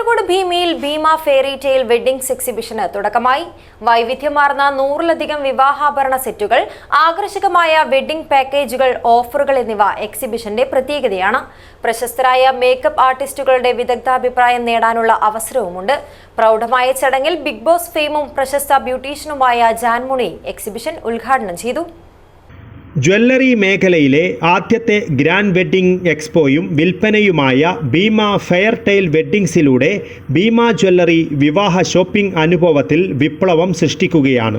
കാസർഗോഡ് ഭീമയിൽ Bhima fairy tale weddings എക്സിബിഷന് തുടക്കമായി. വൈവിധ്യമാർന്ന 100-ലധികം വിവാഹാഭരണ സെറ്റുകൾ, ആകർഷകമായ വെഡ്ഡിംഗ് പാക്കേജുകൾ, ഓഫറുകൾ എന്നിവ എക്സിബിഷന്റെ പ്രത്യേകതയാണ്. പ്രശസ്തരായ മേക്കപ്പ് ആർട്ടിസ്റ്റുകളുടെ വിദഗ്ധാഭിപ്രായം നേടാനുള്ള അവസരവുമുണ്ട്. പ്രൗഢമായ ചടങ്ങിൽ ബിഗ് ബോസ് ഫെയിമും പ്രശസ്ത ബ്യൂട്ടീഷ്യനുമായ ജാൻമുണി എക്സിബിഷൻ ഉദ്ഘാടനം ചെയ്തു. ജ്വല്ലറി മേഖലയിലെ ആദ്യത്തെ ഗ്രാൻഡ് വെഡ്ഡിംഗ് എക്സ്പോയും വിൽപ്പനയുമായ ഭീമ ഫെയർ ടെയിൽ വെഡ്ഡിംഗ്സിലൂടെ ഭീമ ജ്വല്ലറി വിവാഹ ഷോപ്പിംഗ് അനുഭവത്തിൽ വിപ്ലവം സൃഷ്ടിക്കുകയാണ്.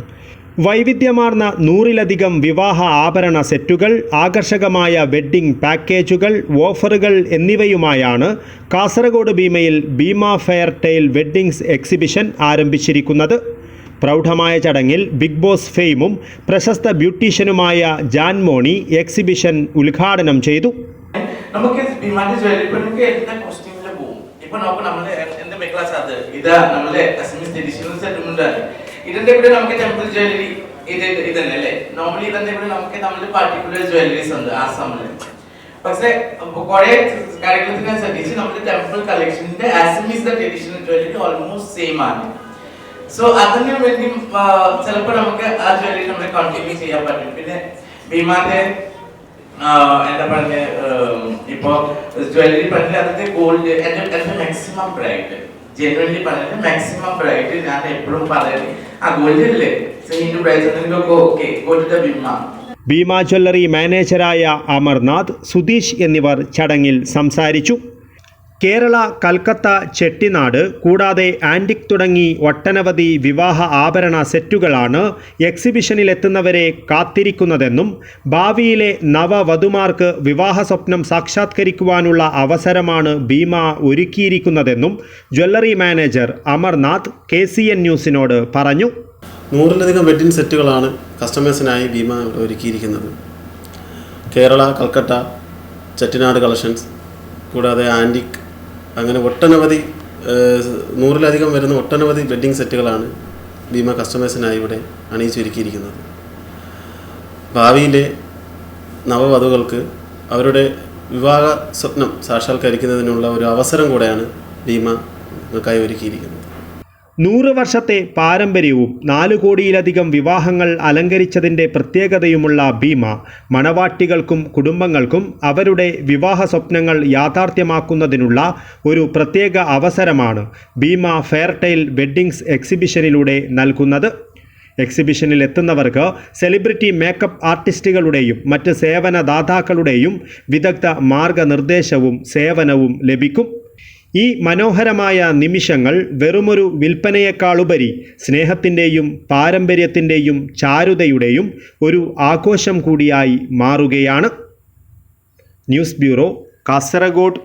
വൈവിധ്യമാർന്ന 100-ലധികം വിവാഹ ആഭരണ സെറ്റുകൾ, ആകർഷകമായ വെഡ്ഡിംഗ് പാക്കേജുകൾ, ഓഫറുകൾ എന്നിവയുമായാണ് കാസർഗോഡ് ഭീമയിൽ Bhima fair tale weddings exhibition ആരംഭിച്ചിരിക്കുന്നത്. പ്രൗഢമായ ചടങ്ങിൽ ബിഗ് ബോസ് ഫെയിമും പ്രശസ്ത ബ്യൂട്ടീഷ്യനുമായ ജാൻമോണി എക്സിബിഷൻ ഉദ്ഘാടനം ചെയ്തു. നമുക്ക് ഭീമാന്റെ ജ്വല്ലറി എല്ലാ കോസ്റ്റ്യൂമിലും പോകും. ഇപ്പൊ നമുക്ക് നമ്മുടെ എന്താ ക്ലാസ് അത് ഇതാ നമ്മുടെ എസ്എംഎസ് ട്രഡീഷണൽ സെറ്റുമുണ്ട്. ഇതിന്റെ ഇവിടെ നമുക്ക് ടെമ്പിൾ ജ്വല്ലറി ഇത് തന്നെ അല്ലേ. നോർമലി ഇതിന്റെ ഇവിടെ നമുക്ക് നമ്മുടെ പാർട്ടിക്കുലർ ജ്വല്ലറീസ് ഉണ്ട് ആസാമില്. പക്ഷെ കുറെ കാര്യങ്ങളനുസരിച്ച് നമ്മുടെ ടെമ്പിൾ കളക്ഷന്റെ SMS traditional jewellery almost same ആണ്. സോ അതിന് വേണ്ടി ചിലപ്പോൾ നമുക്ക് ആ ജ്വല്ലറി നമ്മൾ കണ്ടിന്യൂ ചെയ്യാൻ പറ്റും. പിന്നെ ഭീമാന്റെ എന്താ പറയുക, ഇപ്പോ ജ്വല്ലറി പറഞ്ഞാൽ അതിന്റെ ഗോൾഡ് എന്റെ മാക്സിമം ബ്രൈറ്റ് ജെനുവൻലി പറഞ്ഞിട്ട് മാക്സിമം ബ്രൈറ്റ് ഞാൻ എപ്പോഴും പറയുന്നത് ആ ഗോൾഡ് അല്ലേ. സോ ഹിന്ദു bright okay go to the Bhima. Bhima jewellery മാനേജരായ അമർനാഥ്, സുധീഷ് എന്നിവർ ചടങ്ങിൽ സംസാരിച്ചു. കേരള, കൽക്കത്ത, ചെട്ടിനാട് കൂടാതെ ആൻറ്റിക് തുടങ്ങി ഒട്ടനവധി വിവാഹ ആഭരണ സെറ്റുകളാണ് എക്സിബിഷനിലെത്തുന്നവരെ കാത്തിരിക്കുന്നതെന്നും ഭാവിയിലെ നവവധുമാർക്ക് വിവാഹ സ്വപ്നം സാക്ഷാത്കരിക്കുവാനുള്ള അവസരമാണ് ഭീമ ഒരുക്കിയിരിക്കുന്നതെന്നും ജ്വല്ലറി മാനേജർ അമർനാഥ് KCN ന്യൂസിനോട് പറഞ്ഞു. 100-ലധികം വെഡ്ഡിംഗ് സെറ്റുകളാണ് കസ്റ്റമേഴ്സിനായി ഭീമ ഒരുക്കിയിരിക്കുന്നത്. കേരള, കൽക്കട്ട, ചെട്ടിനാട് കളക്ഷൻസ് കൂടാതെ ആൻറ്റിക് അങ്ങനെ ഒട്ടനവധി 100-ലധികം വരുന്ന ഒട്ടനവധി വെഡ്ഡിംഗ് സെറ്റുകളാണ് ഭീമ കസ്റ്റമേഴ്സിനായി ഇവിടെ അണിയിച്ചൊരുക്കിയിരിക്കുന്നത്. ഭാവിയിലെ നവവധുക്കൾക്ക് അവരുടെ വിവാഹ സ്വപ്നം സാക്ഷാത്കരിക്കുന്നതിനുള്ള ഒരു അവസരം കൂടെയാണ് ഭീമക്കായി ഒരുക്കിയിരിക്കുന്നത്. 100 വർഷത്തെ പാരമ്പര്യവും 4 കോടിയിലധികം വിവാഹങ്ങൾ അലങ്കരിച്ചതിൻ്റെ പ്രത്യേകതയുമുള്ള ഭീമ മണവാട്ടികൾക്കും കുടുംബങ്ങൾക്കും അവരുടെ വിവാഹ സ്വപ്നങ്ങൾ യാഥാർത്ഥ്യമാക്കുന്നതിനുള്ള ഒരു പ്രത്യേക അവസരമാണ് ഭീമ ഫെയർ ടെയിൽ വെഡ്ഡിംഗ്സ് എക്സിബിഷനിലൂടെ നൽകുന്നത്. എക്സിബിഷനിൽ എത്തുന്നവർക്ക് സെലിബ്രിറ്റി മേക്കപ്പ് ആർട്ടിസ്റ്റുകളുടെയും മറ്റ് സേവനദാതാക്കളുടെയും വിദഗ്ധ മാർഗനിർദ്ദേശവും സേവനവും ലഭിക്കും. ഈ മനോഹരമായ നിമിഷങ്ങൾ വെറുമൊരു വിൽപ്പനയേക്കാളുപരി സ്നേഹത്തിൻ്റെയും പാരമ്പര്യത്തിൻ്റെയും ചാരുതയുടെയും ഒരു ആഘോഷം കൂടിയായി മാറുകയാണ്. News bureau, Kasaragod.